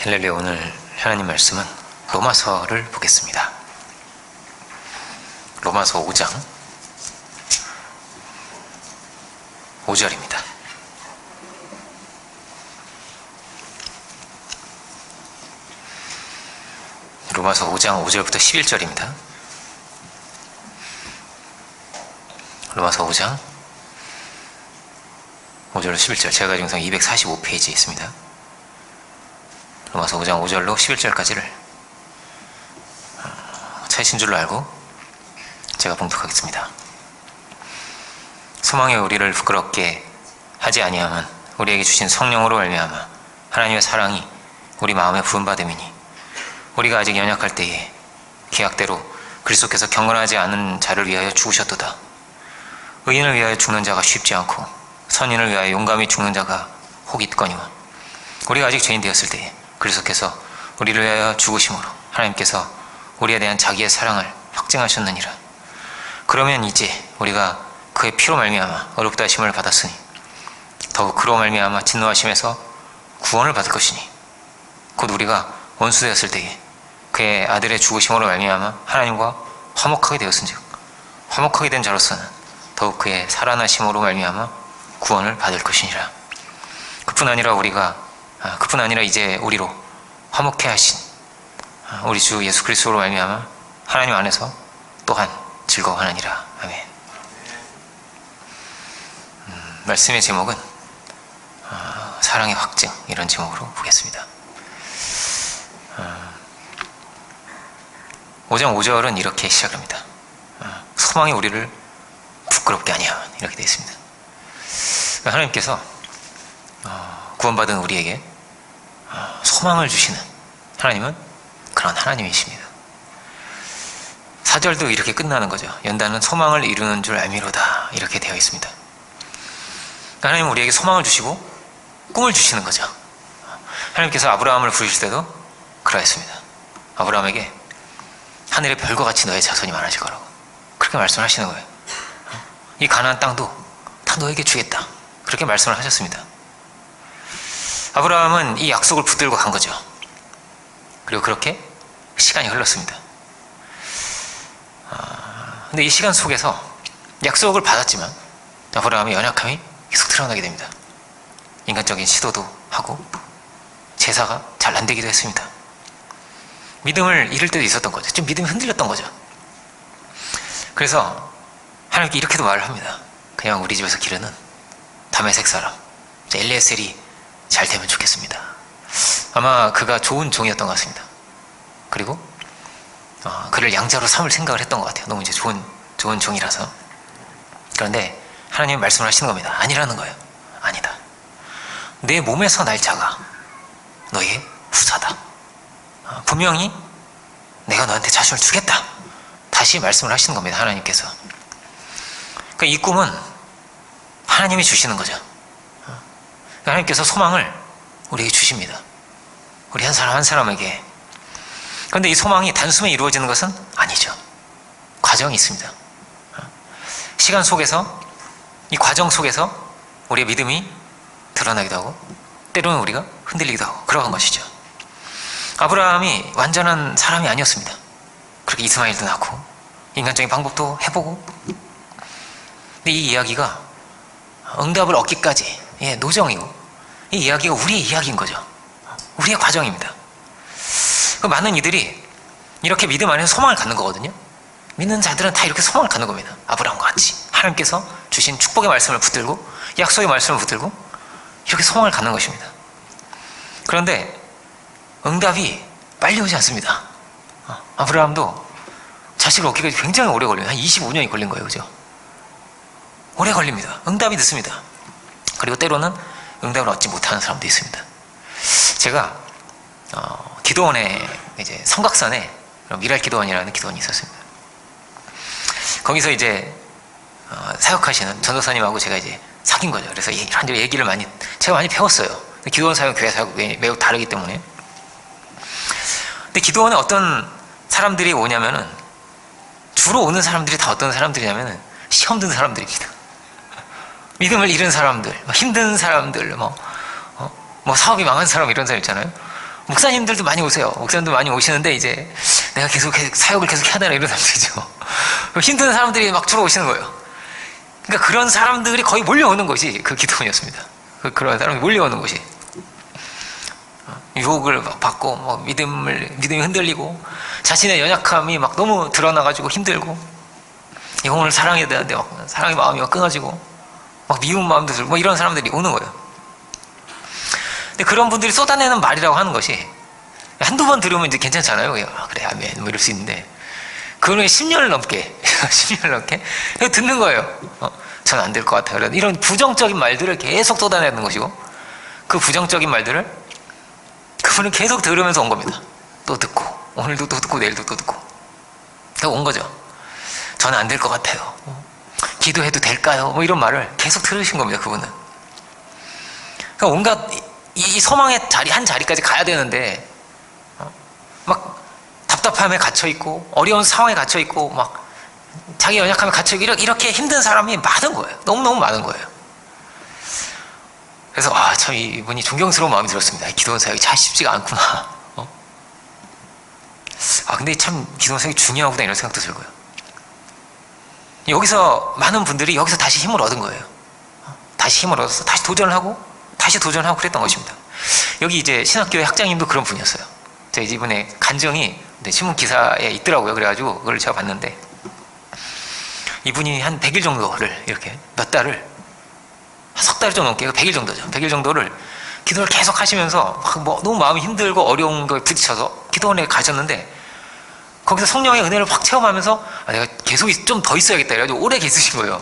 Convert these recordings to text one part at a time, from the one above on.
헬렐루야. 오늘 하나님 말씀은 로마서를 보겠습니다. 로마서 5장 5절입니다. 로마서 5장 5절부터 11절입니다. 로마서 5장 5절로 11절, 제가 가진 성경 245페이지에 있습니다. 로마서 5장 5절로 11절까지를 찾으신 줄로 알고 제가 봉독하겠습니다. 소망의 우리를 부끄럽게 하지 아니함은 우리에게 주신 성령으로 말미암아 하나님의 사랑이 우리 마음에 부음받음이니, 우리가 아직 연약할 때에 계약대로 그리스도께서 경건하지 않은 자를 위하여 죽으셨도다. 의인을 위하여 죽는 자가 쉽지 않고 선인을 위하여 용감히 죽는 자가 혹 있거니와, 우리가 아직 죄인 되었을 때에 그리스도께서 우리를 위하여 죽으심으로 하나님께서 우리에 대한 자기의 사랑을 확증하셨느니라. 그러면 이제 우리가 그의 피로 말미암아 어렵다 하심을 받았으니 더욱 그로 말미암아 진노하심에서 구원을 받을 것이니, 곧 우리가 원수 되었을 때에 그의 아들의 죽으심으로 말미암아 하나님과 화목하게 되었은즉 화목하게 된 자로서는 더욱 그의 살아나심으로 말미암아 구원을 받을 것이니라. 그뿐 아니라 이제 우리로 화목해 하신 우리 주 예수 그리스도로 말미암아 하나님 안에서 또한 즐거워하느니라. 아멘. 말씀의 제목은 사랑의 확증, 이런 제목으로 보겠습니다. 5장 5절은 이렇게 시작합니다. 소망이 우리를 부끄럽게 아니하면, 이렇게 되어 있습니다. 하나님께서 구원받은 우리에게 소망을 주시는 하나님은 그런 하나님이십니다. 4절도 이렇게 끝나는 거죠. 연단은 소망을 이루는 줄 알미로다, 이렇게 되어 있습니다. 하나님은 우리에게 소망을 주시고 꿈을 주시는 거죠. 하나님께서 아브라함을 부르실 때도 그러했습니다. 아브라함에게 하늘의 별과 같이 너의 자손이 많아질 거라고 그렇게 말씀을 하시는 거예요. 이 가나안 땅도 다 너에게 주겠다, 그렇게 말씀을 하셨습니다. 아브라함은 이 약속을 붙들고 간 거죠. 그리고 그렇게 시간이 흘렀습니다. 근데 이 시간 속에서 약속을 받았지만 아브라함의 연약함이 계속 드러나게 됩니다. 인간적인 시도도 하고 제사가 잘 안 되기도 했습니다. 믿음을 잃을 때도 있었던 거죠. 좀 믿음이 흔들렸던 거죠. 그래서 하나님께 이렇게도 말을 합니다. 그냥 우리 집에서 기르는 다메섹 사람 엘리에셀이 잘 되면 좋겠습니다. 아마 그가 좋은 종이었던 것 같습니다. 그리고 그를 양자로 삼을 생각을 했던 것 같아요. 너무 이제 좋은 종이라서. 그런데 하나님이 말씀을 하시는 겁니다. 아니라는 거예요. 아니다. 내 몸에서 날 자가 너의 후사다. 분명히 내가 너한테 자손을 주겠다, 다시 말씀을 하시는 겁니다. 하나님께서. 그러니까 이 꿈은 하나님이 주시는 거죠. 하나님께서 소망을 우리에게 주십니다. 우리 한 사람 한 사람에게. 그런데 이 소망이 단숨에 이루어지는 것은 아니죠. 과정이 있습니다. 시간 속에서, 이 과정 속에서 우리의 믿음이 드러나기도 하고 때로는 우리가 흔들리기도 하고 그러한 것이죠. 아브라함이 완전한 사람이 아니었습니다. 그렇게 이스마엘도 낳고 인간적인 방법도 해보고. 근데 이 이야기가 응답을 얻기까지 노정이고, 이 이야기가 우리의 이야기인 거죠. 우리의 과정입니다. 많은 이들이 이렇게 믿음 안에서 소망을 갖는 거거든요. 믿는 자들은 다 이렇게 소망을 갖는 겁니다. 아브라함과 같이 하나님께서 주신 축복의 말씀을 붙들고 약속의 말씀을 붙들고 이렇게 소망을 갖는 것입니다. 그런데 응답이 빨리 오지 않습니다. 아브라함도 자식을 얻기까지 굉장히 오래 걸려요. 한 25년이 걸린 거예요. 그죠? 오래 걸립니다. 응답이 늦습니다. 그리고 때로는 응답을 얻지 못하는 사람도 있습니다. 제가 기도원에 이제 성곽산에 미랄 기도원이라는 기도원이 있었습니다. 거기서 이제 사역하시는 전도사님하고 제가 이제 사귄 거죠. 그래서 이런저런 얘기를 제가 많이 배웠어요. 기도원 사역, 교회 사역 매우 다르기 때문에. 근데 기도원에 어떤 사람들이 오냐면은, 주로 오는 사람들이 다 어떤 사람들이냐면은 시험 든 사람들입니다. 믿음을 잃은 사람들, 힘든 사람들, 뭐 사업이 망한 사람, 이런 사람 있잖아요. 목사님들도 많이 오세요. 목사님도 많이 오시는데 이제 내가 계속 사역을 계속 해야 되나 이런 사람들이죠. 힘든 사람들이 막 주로 오시는 거예요. 그러니까 그런 사람들이 거의 몰려오는 것이 그 기도원이었습니다. 그런 사람이 몰려오는 것이. 유혹을 막 받고, 뭐 믿음이 흔들리고, 자신의 연약함이 막 너무 드러나가지고 힘들고, 영혼을 사랑해야 되는데 막 사랑의 마음이 막 끊어지고, 막 미운 마음도 들고, 뭐 이런 사람들이 오는 거예요. 근데 그런 분들이 쏟아내는 말이라고 하는 것이, 한두 번 들으면 이제 괜찮잖아요. 그래, 아멘. 뭐 이럴 수 있는데, 그거는 10년을 넘게, 10년을 넘게 듣는 거예요. 전 안 될 것 같아요. 이런 부정적인 말들을 계속 쏟아내는 것이고, 그 부정적인 말들을 그분은 계속 들으면서 온 겁니다. 또 듣고, 오늘도 또 듣고, 내일도 또 듣고. 온 거죠. 저는 안 될 것 같아요. 기도해도 될까요? 뭐 이런 말을 계속 들으신 겁니다, 그분은. 그러니까 온갖, 이 소망의 자리, 한 자리까지 가야 되는데, 막 답답함에 갇혀있고, 어려운 상황에 갇혀있고, 막 자기 연약함에 갇혀있고, 이렇게 힘든 사람이 많은 거예요. 너무너무 많은 거예요. 그래서 참 이분이 존경스러운 마음이 들었습니다. 기도원 사역이 참 쉽지가 않구나. 근데 참 기도원 사역이 중요하구나 이런 생각도 들고요. 여기서 많은 분들이 여기서 다시 힘을 얻은 거예요. 다시 힘을 얻어서 다시 도전하고 그랬던 것입니다. 여기 이제 신학교의 학장님도 그런 분이었어요. 제가 이번에 간증이 신문 기사에 있더라고요. 그래가지고 그걸 제가 봤는데 이분이 한 100일 정도를 이렇게 몇 달을 석 달 좀 넘게 100일 정도죠. 100일 정도를 기도를 계속 하시면서 너무 마음이 힘들고 어려운 거에 부딪혀서 기도원에 가셨는데 거기서 성령의 은혜를 확 체험하면서 내가 계속 좀 더 있어야겠다 이래가지고 오래 계시신 거예요.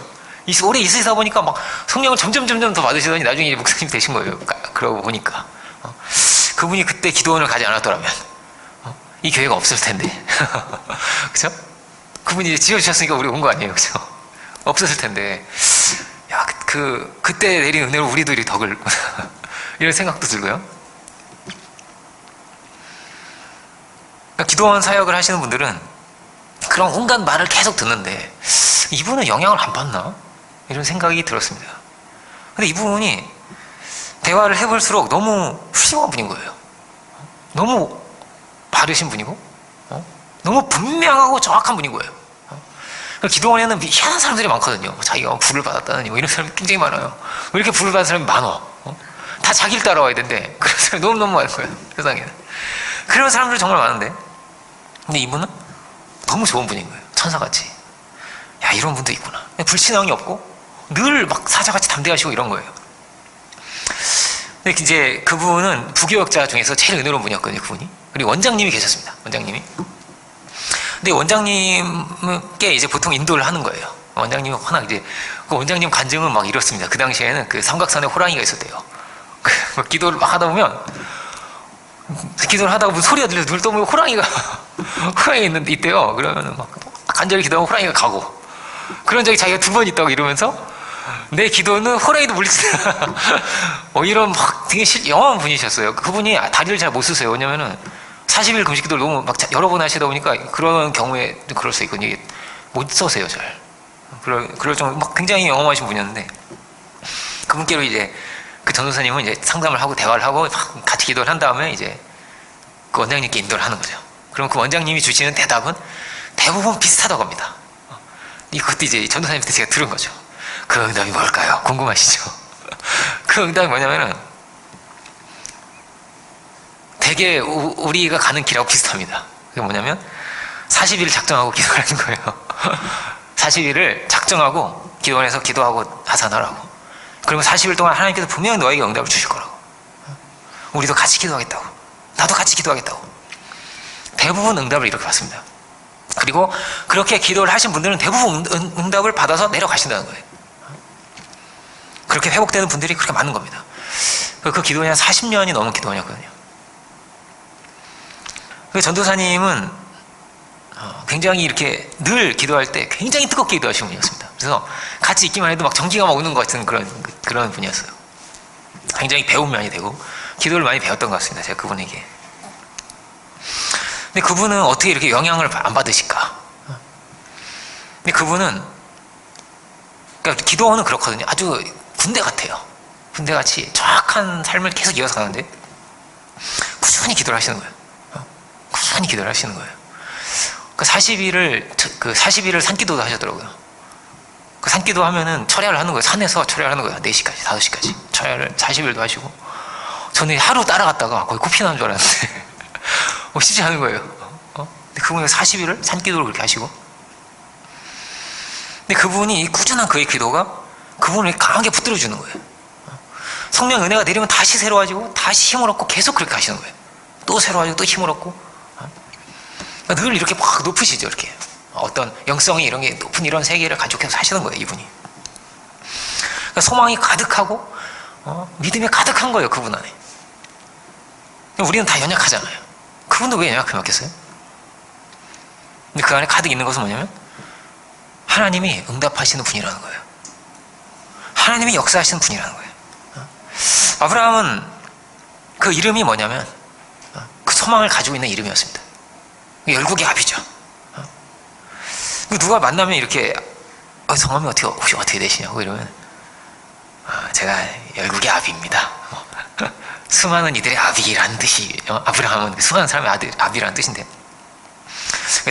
오래 있으시다 보니까 막 성령을 점점 더 받으시더니 나중에 목사님 되신 거예요. 그러고 보니까 그분이 그때 기도원을 가지 않았더라면 이 교회가 없을 텐데 그죠? 그분이 지어주셨으니까 우리 온 거 아니에요, 그죠? 없었을 텐데 야, 그때 내린 은혜로 우리도 이 덕을 이런 생각도 들고요. 그러니까 기도원 사역을 하시는 분들은 그런 온갖 말을 계속 듣는데 이분은 영향을 안 받나? 이런 생각이 들었습니다. 근데 이분이 대화를 해볼수록 너무 훌륭한 분인 거예요. 너무 바르신 분이고 너무 분명하고 정확한 분인 거예요. 기도원에는 희한한 사람들이 많거든요. 자기가 불을 받았다느니 이런 사람이 굉장히 많아요. 왜 이렇게 불을 받은 사람이 많어? 다 자기를 따라와야 되는데 그런 사람이 너무너무 많은 거예요, 세상에는. 그런 사람들이 정말 많은데 근데 이분은 너무 좋은 분인 거예요. 천사같이. 야, 이런 분도 있구나. 불신앙이 없고 늘 막 사자같이 담대하시고 이런 거예요. 근데 이제 그분은 부교역자 중에서 제일 은혜로운 분이었거든요, 그분이. 그리고 원장님이 계셨습니다, 원장님이. 근데 원장님께 이제 보통 인도를 하는 거예요. 원장님은 워낙 이제, 그 원장님 간증은 막 이렇습니다. 그 당시에는 그 삼각산에 호랑이가 있었대요. 기도를 막 하다 보면, 기도를 하다가 무슨 소리가 들려서 눈을 떠보면 호랑이가 있대요. 그러면은 막 간절히 기도하면 호랑이가 가고. 그런 적이 자기가 2번 있다고 이러면서, 내 기도는 호랑이도 물리치다. 이런 막 되게 영화한 분이셨어요. 그분이 다리를 잘 못 쓰세요. 왜냐면은, 40일 금식 기도를 너무 막 여러 번 하시다 보니까 그런 경우에 그럴 수 있거든요. 못 써세요, 잘. 그럴 정도 막 굉장히 영험하신 분이었는데 그분께로 이제 그 전도사님은 이제 상담을 하고 대화를 하고 막 같이 기도를 한 다음에 이제 그 원장님께 인도를 하는 거죠. 그럼 그 원장님이 주시는 대답은 대부분 비슷하다고 합니다. 이것도 이제 전도사님한테 제가 들은 거죠. 그 응답이 뭘까요? 궁금하시죠? 그 응답이 뭐냐면은 되게 우리가 가는 길하고 비슷합니다. 그게 뭐냐면 40일을 작정하고 기도를 하는 거예요. 40일을 작정하고 기도원에서 기도하고 하산하라고. 그러면 40일 동안 하나님께서 분명히 너에게 응답을 주실 거라고. 우리도 같이 기도하겠다고. 나도 같이 기도하겠다고. 대부분 응답을 이렇게 받습니다. 그리고 그렇게 기도를 하신 분들은 대부분 응답을 받아서 내려가신다는 거예요. 그렇게 회복되는 분들이 그렇게 많은 겁니다. 그 기도원이 한 40년이 넘은 기도원이었거든요. 그 전도사님은 굉장히 이렇게 늘 기도할 때 굉장히 뜨겁게 기도하시는 분이었습니다. 그래서 같이 있기만 해도 막 전기가 막 오는 것 같은 그런 분이었어요. 굉장히 배움이 많이 되고 기도를 많이 배웠던 것 같습니다. 제가 그분에게. 근데 그분은 어떻게 이렇게 영향을 안 받으실까? 근데 그분은 그러니까 기도원은 그렇거든요. 아주 군대 같아요. 군대같이 정확한 삶을 계속 이어서 가는데 꾸준히 꾸준히 기도를 하시는 거예요. 꾸준히 기도를 하시는 거예요. 그 40일을 산기도도 하셨더라고요. 그 산기도 하면은 철야를 하는 거예요. 산에서 철야를 하는 거예요. 4시까지, 5시까지. 철야를 40일도 하시고. 저는 하루 따라갔다가 거의 코피 나는 줄 알았는데, 쉽지 않은 거예요. 근데 그분이 40일을 산기도를 그렇게 하시고. 근데 그분이 꾸준한 그의 기도가 그분을 강하게 붙들어주는 거예요. 성령 은혜가 내리면 다시 새로워지고, 다시 힘을 얻고 계속 그렇게 하시는 거예요. 또 새로워지고, 또 힘을 얻고. 늘 이렇게 막 높으시죠, 이렇게. 어떤 영성이 이런 게 높은 이런 세계를 간직해서 사시는 거예요, 이분이. 그러니까 소망이 가득하고, 믿음이 가득한 거예요, 그분 안에. 우리는 다 연약하잖아요. 그분도 왜 연약하겠어요? 근데 그 안에 가득 있는 것은 뭐냐면, 하나님이 응답하시는 분이라는 거예요. 하나님이 역사하시는 분이라는 거예요. 아브라함은 그 이름이 뭐냐면, 그 소망을 가지고 있는 이름이었습니다. 열국의 아비죠. 누가 만나면 이렇게 성함이 혹시 어떻게 되시냐고 이러면 제가 열국의 아비입니다. 수많은 이들의 아비라는 뜻이 아브라함은 수많은 사람의 아들 아비라는 뜻인데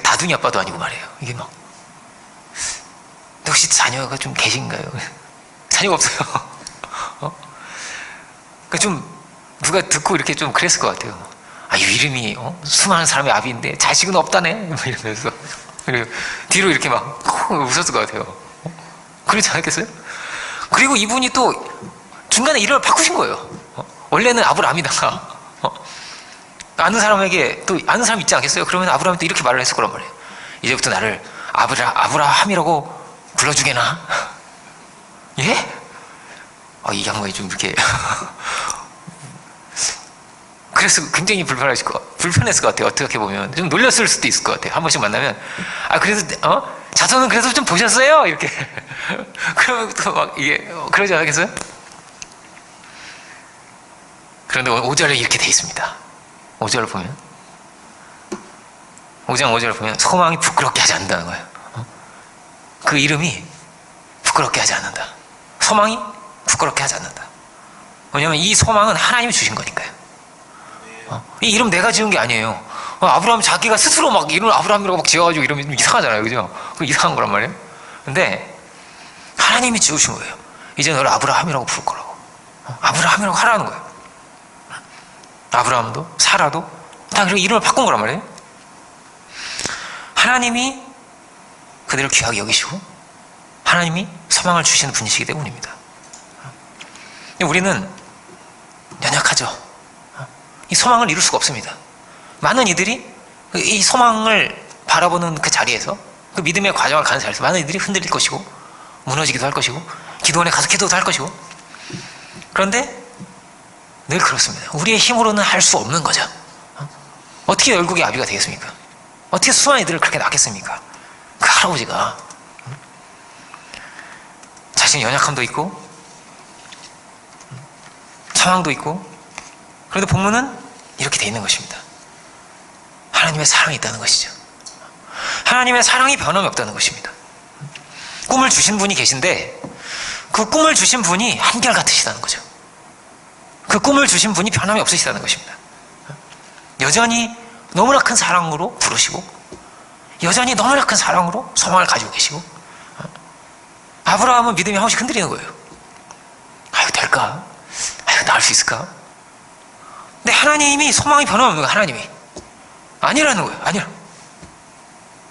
다둥이 아빠도 아니고 말이에요. 이게 막 혹시 자녀가 좀 계신가요? 자녀가 없어요. 그러니까 좀 누가 듣고 이렇게 좀 그랬을 것 같아요. 이 이름이 수많은 사람의 아비인데 자식은 없다네 이러면서 뒤로 이렇게 막 웃었을 것 같아요. 그렇지 않았겠어요? 그리고 이분이 또 중간에 이름을 바꾸신 거예요. 원래는 아브라함이다가 아는 사람에게 또 아는 사람 있지 않겠어요? 그러면 아브라함이 또 이렇게 말을 했을 거란 말이에요. 이제부터 나를 아브라함이라고 불러주게나? 예? 이 양반이 좀 이렇게 그래서 굉장히 불편했을 것 같아요. 어떻게 보면 좀 놀렸을 수도 있을 것 같아요. 한 번씩 만나면 그래서 자손은 그래서 좀 보셨어요? 이렇게 그러면 또 막 이게 그러지 않겠어요? 그런데 5절에 이렇게 돼 있습니다. 5절을 보면 5장 5절을 보면 소망이 부끄럽게 하지 않는다는 거예요. 그 이름이 부끄럽게 하지 않는다. 소망이 부끄럽게 하지 않는다. 왜냐하면 이 소망은 하나님이 주신 거니까요. 이 이름 내가 지은 게 아니에요. 아브라함 자기가 스스로 막 이름을 아브라함이라고 막 지어가지고 이러면 좀 이상하잖아요, 그죠? 그 이상한 거란 말이에요. 근데 하나님이 지으신 거예요. 이제 너를 아브라함이라고 부를 거라고. 아브라함이라고 하라는 거예요. 아브라함도 사라도 다 그렇게 이름을 바꾼 거란 말이에요. 하나님이 그들을 귀하게 여기시고 하나님이 소망을 주시는 분이시기 때문입니다. 우리는 연약하죠. 이 소망을 이룰 수가 없습니다. 많은 이들이 이 소망을 바라보는 그 자리에서 그 믿음의 과정을 가는 자리에서 많은 이들이 흔들릴 것이고 무너지기도 할 것이고 기도원에 가서 기도도 할 것이고 그런데 늘 그렇습니다. 우리의 힘으로는 할 수 없는 거죠. 어떻게 열국의 아비가 되겠습니까? 어떻게 수많은 이들을 그렇게 낳겠습니까? 그 할아버지가 자신의 연약함도 있고 상황도 있고 그런데 본문은 이렇게 돼 있는 것입니다. 하나님의 사랑이 있다는 것이죠. 하나님의 사랑이 변함이 없다는 것입니다. 꿈을 주신 분이 계신데 그 꿈을 주신 분이 한결같으시다는 거죠. 그 꿈을 주신 분이 변함이 없으시다는 것입니다. 여전히 너무나 큰 사랑으로 부르시고 여전히 너무나 큰 사랑으로 소망을 가지고 계시고 아브라함은 믿음이 한 번씩 흔들리는 거예요. 될까? 나을 수 있을까? 근데 하나님이 소망이 변함없는 거예요. 하나님이 아니라는 거예요. 아니라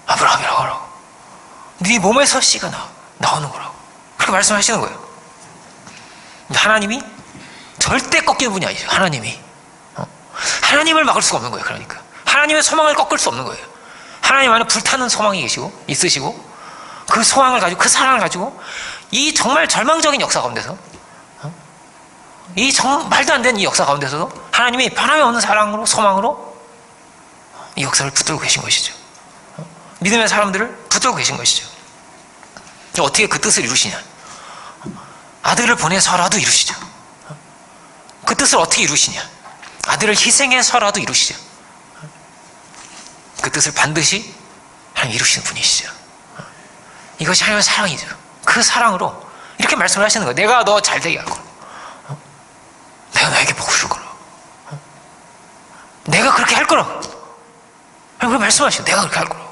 아브라함이라고 하라고 네 몸에서 씨가 나오는 거라고 그렇게 말씀하시는 거예요. 근데 하나님이 절대 꺾이는 분이 아니죠. 하나님을 막을 수가 없는 거예요. 그러니까 하나님의 소망을 꺾을 수 없는 거예요. 하나님 안에 불타는 소망이 있으시고 그 소망을 가지고 그 사랑을 가지고 이 정말 절망적인 역사 가운데서 이 말도 안 되는 이 역사 가운데서도 하나님이 변함이 없는 사랑으로 소망으로 이 역사를 붙들고 계신 것이죠. 믿음의 사람들을 붙들고 계신 것이죠. 어떻게 그 뜻을 이루시냐? 아들을 보내서라도 이루시죠. 그 뜻을 어떻게 이루시냐? 아들을 희생해서라도 이루시죠. 그 뜻을 반드시 하나님 이루시는 분이시죠. 이것이 하나님의 사랑이죠. 그 사랑으로 이렇게 말씀을 하시는 거예요. 내가 너 잘되게 할 거라. 내가 너에게 복을 줄 거라. 내가 그렇게 할 거라고. 왜 말씀하시오? 내가 그렇게 할 거라고.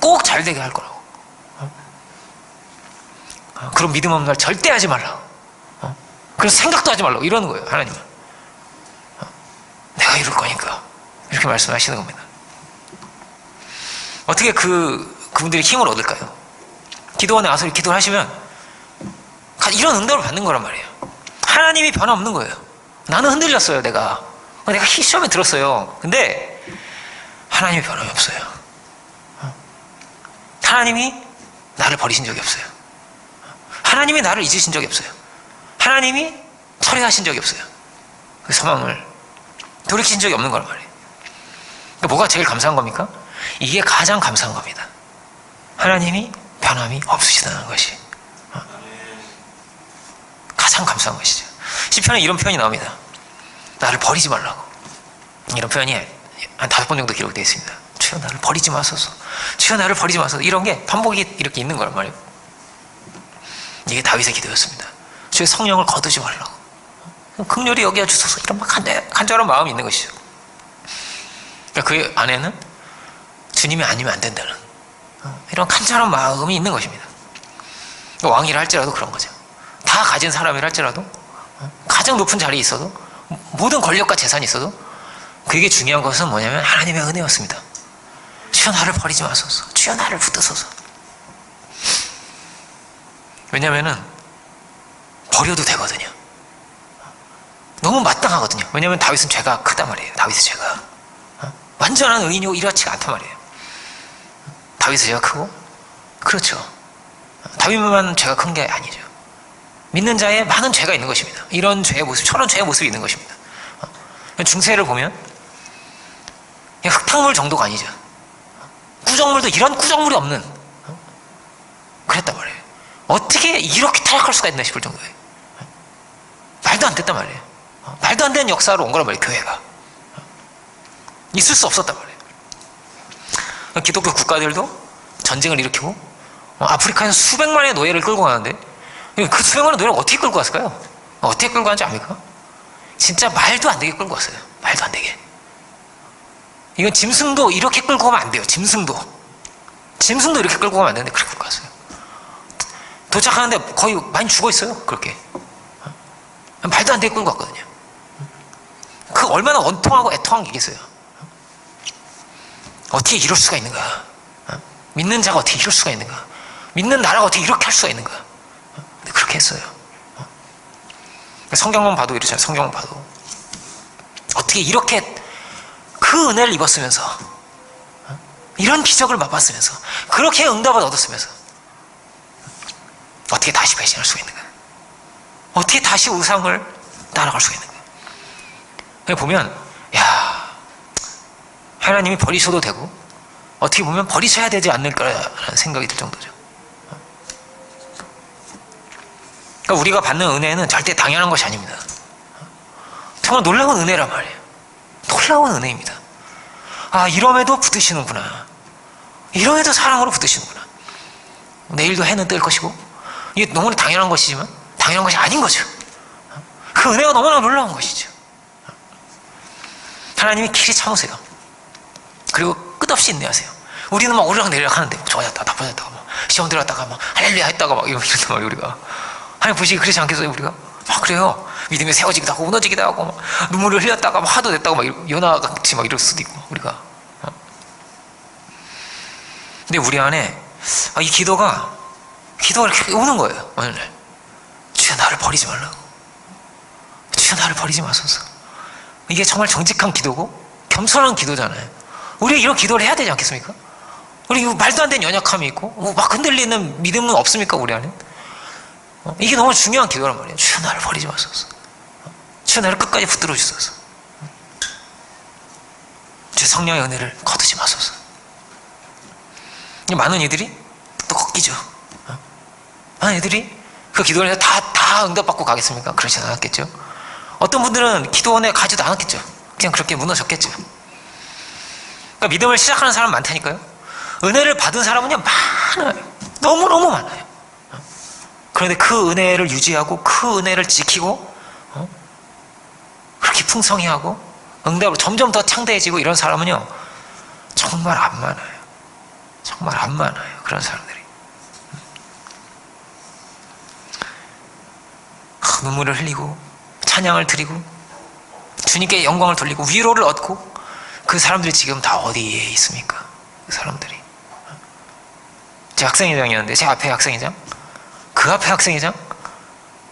꼭 잘 되게 할 거라고. 그런 믿음 없는 날 절대 하지 말라고. 그래서 생각도 하지 말라고 이러는 거예요, 하나님은. 내가 이룰 거니까 이렇게 말씀하시는 겁니다. 어떻게 그분들이 힘을 얻을까요? 기도원에 와서 기도를 하시면 이런 응답을 받는 거란 말이에요. 하나님이 변함없는 거예요. 나는 흔들렸어요. 내가 시험에 들었어요. 근데 하나님이 변함이 없어요. 하나님이 나를 버리신 적이 없어요. 하나님이 나를 잊으신 적이 없어요. 하나님이 철회하신 적이 없어요. 그 소망을 돌이키신 적이 없는 거란 말이에요. 그러니까 뭐가 제일 감사한 겁니까? 이게 가장 감사한 겁니다. 하나님이 변함이 없으시다는 것이 가장 감사한 것이죠. 시편에 이런 표현이 나옵니다. 나를 버리지 말라고. 이런 표현이 한 5번 정도 기록되어 있습니다. 주여 나를 버리지 마소서. 주여 나를 버리지 마소서. 이런 게 반복이 이렇게 있는 거란 말이에요. 이게 다윗의 기도였습니다. 주의 성령을 거두지 말라고. 긍휼히 여겨 주소서. 이런 막 간절한 마음이 있는 것이죠. 그 안에는 주님이 아니면 안 된다는 이런 간절한 마음이 있는 것입니다. 왕이라 할지라도 그런 거죠. 다 가진 사람이라 할지라도 가장 높은 자리에 있어도 모든 권력과 재산이 있어도 그게 중요한 것은 뭐냐면 하나님의 은혜였습니다. 주여 나를 버리지 마소서. 주여 나를 붙드소서. 왜냐면은 버려도 되거든요. 너무 마땅하거든요. 왜냐면 다윗은 죄가 크단 말이에요. 다윗의 죄가 완전한 의인이고 이렇지가 않단 말이에요. 다윗의 죄가 크고 그렇죠. 다윗만 죄가 큰 게 아니죠. 믿는 자에 많은 죄가 있는 것입니다. 이런 죄의 모습, 저런 죄의 모습이 있는 것입니다. 중세를 보면 흙탕물 정도가 아니죠. 구정물도 이런 구정물이 없는 그랬단 말이에요. 어떻게 이렇게 타락할 수가 있나 싶을 정도예요. 말도 안 됐단 말이에요. 말도 안 되는 역사로 온 거란 말이에요. 교회가 있을 수 없었단 말이에요. 기독교 국가들도 전쟁을 일으키고 아프리카에서 수백만의 노예를 끌고 가는데 그 수백만의 노예를 어떻게 끌고 갔을까요? 어떻게 끌고 가는지 압니까? 진짜 말도 안 되게 끌고 갔어요. 말도 안 되게. 이건 짐승도 이렇게 끌고 가면 안 돼요. 짐승도 이렇게 끌고 가면 안 되는데 그렇게 끌고 갔어요. 도착하는데 거의 많이 죽어 있어요. 그렇게 말도 안 되게 끌고 갔거든요. 그 얼마나 원통하고 애통한 게 있겠어요. 어떻게 이럴 수가 있는가? 믿는 자가 어떻게 이럴 수가 있는가? 믿는 나라가 어떻게 이렇게 할 수가 있는가? 근데 그렇게 했어요. 성경만 봐도 이러잖아요. 성경만 봐도 어떻게 이렇게 그 은혜를 입었으면서 이런 기적을 맛봤으면서 그렇게 응답을 얻었으면서 어떻게 다시 배신할 수가 있는가? 어떻게 다시 우상을 따라갈 수가 있는가? 보면 야 하나님이 버리셔도 되고 어떻게 보면 버리셔야 되지 않을까라는 생각이 들 정도죠. 그러니까 우리가 받는 은혜는 절대 당연한 것이 아닙니다. 정말 놀라운 은혜란 말이에요. 놀라운 은혜입니다. 아 이럼에도 붙드시는구나. 이럼에도 사랑으로 붙드시는구나. 내일도 해는 뜰 것이고 이게 너무나 당연한 것이지만 당연한 것이 아닌 거죠. 그 은혜가 너무나 놀라운 것이죠. 하나님이 길이 참으세요. 그리고 끝없이 인내하세요. 우리는 막 오르락내리락 하는데 좋아졌다 나빠졌다가 막 시험 들어갔다가 막 할렐루야 했다가 막 이런단 말이에요. 우리가 하나님 보시기 그렇지 않겠어요? 우리가 막 그래요. 믿음이 세워지기도 하고 무너지기도 하고 막 눈물을 흘렸다가 막 화도 냈다가 막 연하같이 막 이럴 수도 있고 우리가. 근데 우리 안에 이 기도가 이렇게 오는 거예요. 오늘 주여 나를 버리지 말라고. 주여 나를 버리지 마소서. 이게 정말 정직한 기도고 겸손한 기도잖아요. 우리가 이런 기도를 해야 되지 않겠습니까? 우리 말도 안 되는 연약함이 있고 막 흔들리는 믿음은 없습니까? 우리 안에 이게 너무 중요한 기도란 말이에요. 주여 나를 버리지 마소서. 주여 나를 끝까지 붙들어 주소서. 주의 성령의 은혜를 거두지 마소서. 많은 이들이 또 꺾이죠. 많은 이들이 그 기도를 해서 다 응답받고 가겠습니까? 그러지 않았겠죠. 어떤 분들은 기도원에 가지도 않았겠죠. 그냥 그렇게 무너졌겠죠. 그러니까 믿음을 시작하는 사람 많다니까요. 은혜를 받은 사람은요 많아요. 너무너무 많아요. 그런데 그 은혜를 유지하고 그 은혜를 지키고 그렇게 풍성히 하고 응답으로 점점 더 창대해지고 이런 사람은요, 정말 안 많아요. 정말 안 많아요. 그런 사람들이. 눈물을 흘리고 찬양을 드리고 주님께 영광을 돌리고 위로를 얻고, 그 사람들이 지금 다 어디에 있습니까? 그 사람들이. 제 학생회장이었는데, 제 앞에 학생회장, 그 앞에 학생회장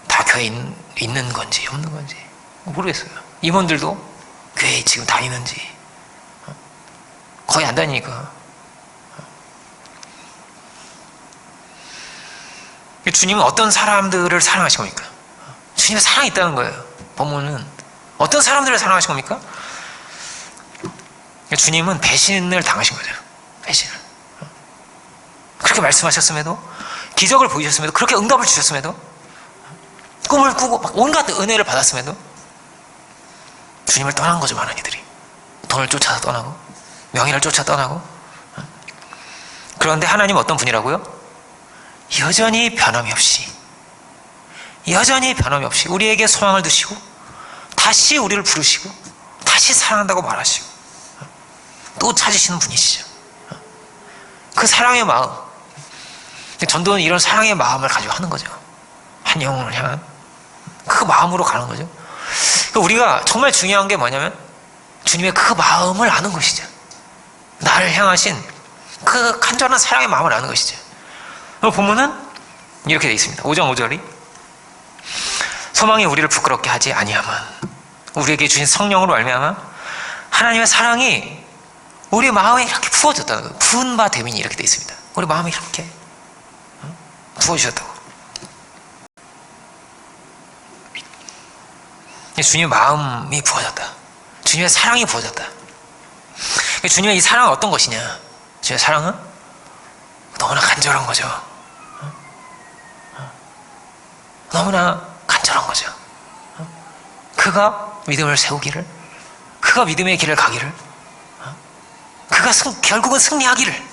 다 교회에 있는 건지 없는 건지 모르겠어요. 임원들도 교회에 지금 다니는지 거의 안 다니니까. 주님은 어떤 사람들을 사랑하신 겁니까? 주님의 사랑이 있다는 거예요. 본문은 어떤 사람들을 사랑하신 겁니까? 주님은 배신을 당하신 거죠. 배신을. 그렇게 말씀하셨음에도, 기적을 보이셨음에도, 그렇게 응답을 주셨음에도, 꿈을 꾸고 막 온갖 은혜를 받았음에도 주님을 떠난 거죠. 많은 이들이 돈을 쫓아서 떠나고 명예를 쫓아 떠나고. 그런데 하나님은 어떤 분이라고요? 여전히 변함이 없이 우리에게 소망을 두시고 다시 우리를 부르시고 다시 사랑한다고 말하시고 또 찾으시는 분이시죠. 그 사랑의 마음, 전도는 이런 사랑의 마음을 가지고 하는 거죠. 한 영혼을 향한 그 마음으로 가는 거죠. 우리가 정말 중요한 게 뭐냐면 주님의 그 마음을 아는 것이죠. 나를 향하신 그 간절한 사랑의 마음을 아는 것이죠. 본문은 이렇게 되어 있습니다. 5장 5절이 소망이 우리를 부끄럽게 하지 아니하면 우리에게 주신 성령으로 말미암아 하나님의 사랑이 우리 마음에 이렇게 부어졌다는 거예요. 부은 바 되민이 이렇게 되어 있습니다. 우리 마음에 이렇게 부어주셨다고. 주님의 마음이 부어졌다. 주님의 사랑이 부어졌다. 주님의 이 사랑은 어떤 것이냐? 주님의 사랑은 너무나 간절한 거죠. 너무나 간절한 거죠. 그가 믿음을 세우기를, 그가 믿음의 길을 가기를, 그가 결국은 승리하기를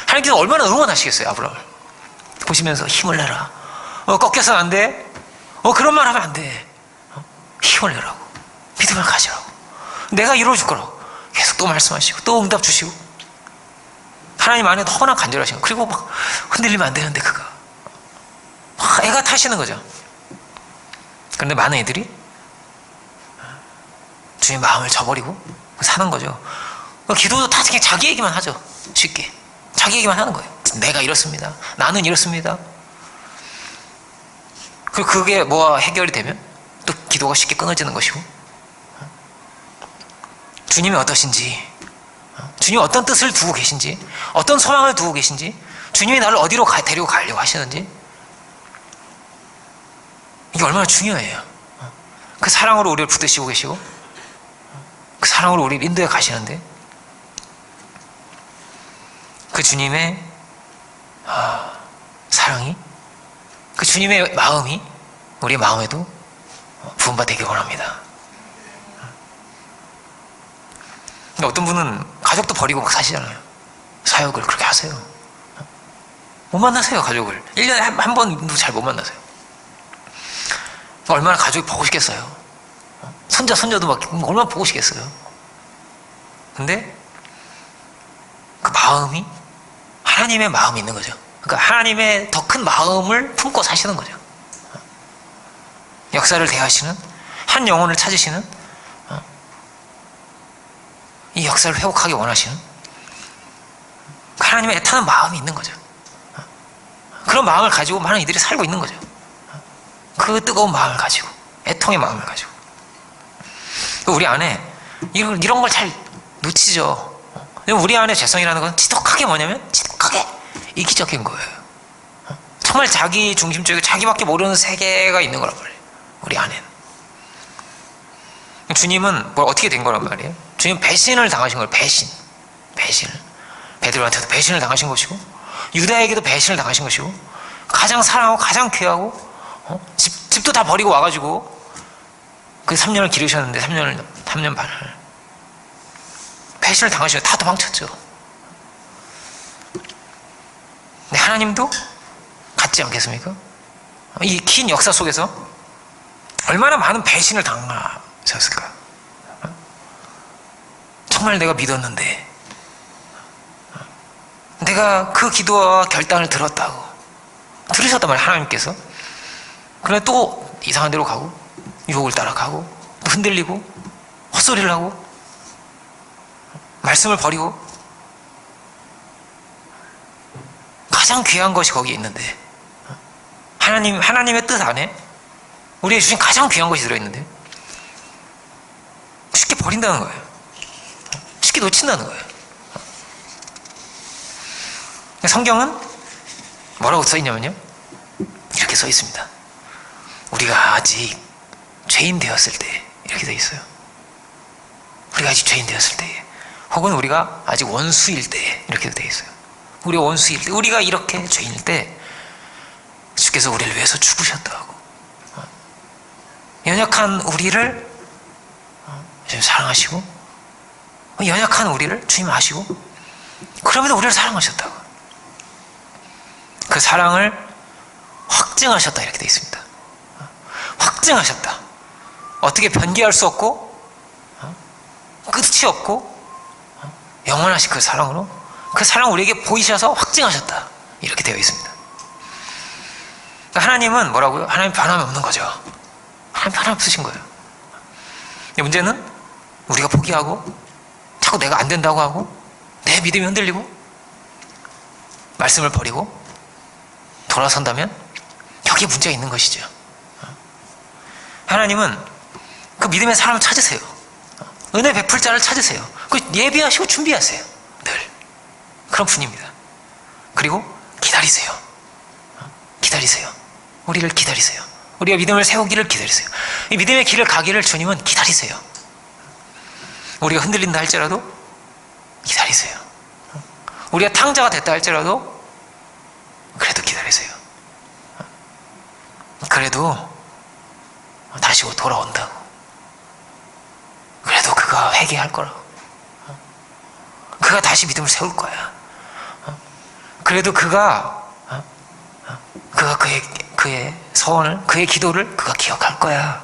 하나님께서 얼마나 응원하시겠어요. 아브라함을 보시면서 힘을 내라. 꺾여서는 안 돼. 그런 말 하면 안 돼. 힘을 내라고, 믿음을 가지라고, 내가 이루어줄 거라고 계속 또 말씀하시고 또 응답 주시고, 하나님 안에 너무나 간절하신 거. 그리고 막 흔들리면 안 되는데 그가 막 애가 타시는 거죠. 그런데 많은 이들이 주님 마음을 저버리고 사는 거죠. 기도도 다 자기 얘기만 하죠. 쉽게 자기 얘기만 하는 거예요. 내가 이렇습니다. 나는 이렇습니다. 그게 뭐가 해결이 되면 또 기도가 쉽게 끊어지는 것이고, 주님이 어떠신지, 주님이 어떤 뜻을 두고 계신지, 어떤 소망을 두고 계신지, 주님이 나를 어디로 데리고 가려고 하시는지, 이게 얼마나 중요해요. 그 사랑으로 우리를 붙드시고 계시고 그 사랑으로 우리를 인도해 가시는데, 그 주님의 사랑이, 그 주님의 마음이 우리 마음에도 부음바 되길 원합니다. 근데 어떤 분은 가족도 버리고 막 사시잖아요. 사역을 그렇게 하세요. 못 만나세요. 가족을 1년에 한 번도 잘 못 만나세요. 얼마나 가족이 보고 싶겠어요. 손자 손녀도 막 얼마나 보고 싶겠어요. 근데 그 마음이 하나님의 마음이 있는 거죠. 그러니까 하나님의 더 큰 마음을 품고 사시는 거죠. 역사를 대하시는, 한 영혼을 찾으시는, 이 역사를 회복하기 원하시는 하나님의 애타는 마음이 있는 거죠. 그런 마음을 가지고 많은 이들이 살고 있는 거죠. 그 뜨거운 마음을 가지고, 애통의 마음을 가지고. 우리 안에 이런 걸 잘 놓치죠. 우리 안에 죄성이라는 건 지독하게 뭐냐면 지독하게 이기적인 거예요. 정말 자기 중심적이고 자기밖에 모르는 세계가 있는 거란 말이에요. 우리 안에는. 주님은 어떻게 된 거란 말이에요. 주님 배신을 당하신 거예요. 배신을. 베드로한테도 배신을 당하신 것이고, 유다에게도 배신을 당하신 것이고, 가장 사랑하고 가장 귀하고 집도 다 버리고 와가지고 그 3년을 기르셨는데 3년 반을 배신을 당하시고 다 도망쳤죠. 근데 하나님도 같지 않겠습니까? 이 긴 역사 속에서 얼마나 많은 배신을 당하셨을까? 정말 내가 믿었는데, 내가 그 기도와 결단을 들었다고. 들으셨단 말이에요, 하나님께서. 그런데 또 이상한 데로 가고, 유혹을 따라가고, 또 흔들리고, 헛소리를 하고, 말씀을 버리고. 가장 귀한 것이 거기에 있는데, 하나님의 뜻 안에 우리에게 주신 가장 귀한 것이 들어있는데 쉽게 버린다는 거예요. 쉽게 놓친다는 거예요. 성경은 뭐라고 써있냐면요, 이렇게 써있습니다. 우리가 아직 죄인 되었을 때, 이렇게 써 있어요. 우리가 아직 죄인 되었을 때, 혹은 우리가 아직 원수일 때, 이렇게도 돼 있어요. 우리가 원수일 때, 우리가 이렇게 죄인일 때 주께서 우리를 위해서 죽으셨다고. 연약한 우리를 주님 사랑하시고, 연약한 우리를 주님 아시고, 그럼에도 우리를 사랑하셨다고. 그 사랑을 확증하셨다, 이렇게 되어 있습니다. 확증하셨다. 어떻게 변개할 수 없고, 끝이 없고, 영원하신 그 사랑으로 그 사랑을 우리에게 보이셔서 확증하셨다, 이렇게 되어 있습니다. 하나님은 뭐라고요? 하나님 변함이 없는 거죠. 하나님 변함이 없으신 거예요. 문제는 우리가 포기하고 자꾸 내가 안 된다고 하고 내 믿음이 흔들리고 말씀을 버리고 돌아선다면 여기에 문제가 있는 것이죠. 하나님은 그 믿음의 사람을 찾으세요. 은혜 베풀 자를 찾으세요. 그 예비하시고 준비하세요. 늘 그런 분입니다. 그리고 기다리세요. 기다리세요. 우리를 기다리세요. 우리가 믿음을 세우기를 기다리세요. 이 믿음의 길을 가기를 주님은 기다리세요. 우리가 흔들린다 할지라도 기다리세요. 우리가 탕자가 됐다 할지라도 그래도 기다리세요. 그래도 다시 돌아온다고. 그래도 그가 회개할 거라고. 그가 다시 믿음을 세울 거야. 그래도 그가 그의 서원을, 그의 기도를 그가 기억할 거야.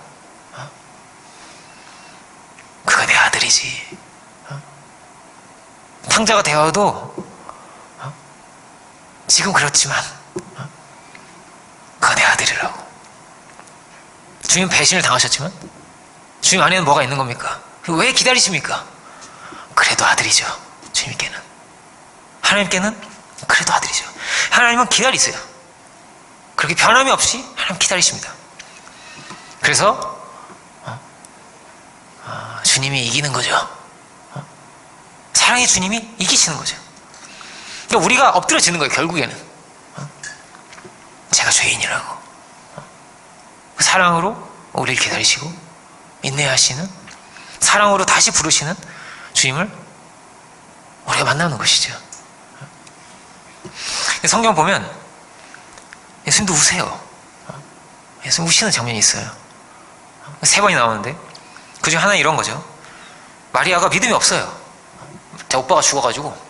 그가 내 아들이지. 탕자가 되어도 지금 그렇지만 그가 내 아들이라고. 주님 배신을 당하셨지만 주님 안에는 뭐가 있는 겁니까? 왜 기다리십니까? 그래도 아들이죠. 주님께는, 하나님께는 그래도 아들이죠. 하나님은 기다리세요. 그렇게 변함이 없이 하나님 기다리십니다. 그래서 주님이 이기는 거죠. 사랑의 주님이 이기시는 거죠. 그러니까 우리가 엎드려지는 거예요. 결국에는 제가 죄인이라고. 사랑으로 우리를 기다리시고 인내하시는, 사랑으로 다시 부르시는 주님을 우리가 만나는 것이죠. 성경 보면 예수님도 우세요. 예수님 우시는 장면이 있어요. 3번이 나오는데 그중 하나는 이런 거죠. 마리아가 믿음이 없어요. 자, 오빠가 죽어가지고.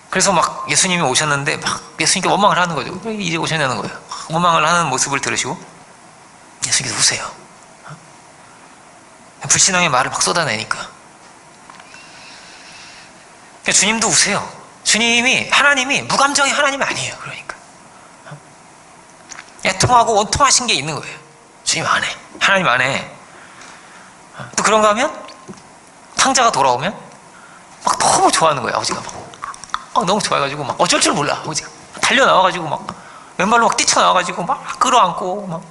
그래서 막 예수님이 오셨는데 막 예수님께 원망을 하는 거죠. 왜 이제 오셨냐는 거예요. 원망을 하는 모습을 들으시고 예수님께서 우세요. 불신앙의 말을 막 쏟아내니까. 주님도 우세요. 주님이, 하나님이 무감정의 하나님이 아니에요. 그러니까 애통하고 원통하신 게 있는 거예요. 주님 안에, 하나님 안에. 또 그런가 하면 탕자가 돌아오면 막 너무 좋아하는 거예요. 아버지가 막 너무 좋아해가지고 막 어쩔 줄 몰라. 아버지가 달려 나와가지고 막 왼발로 막 뛰쳐나와가지고 막 끌어안고 막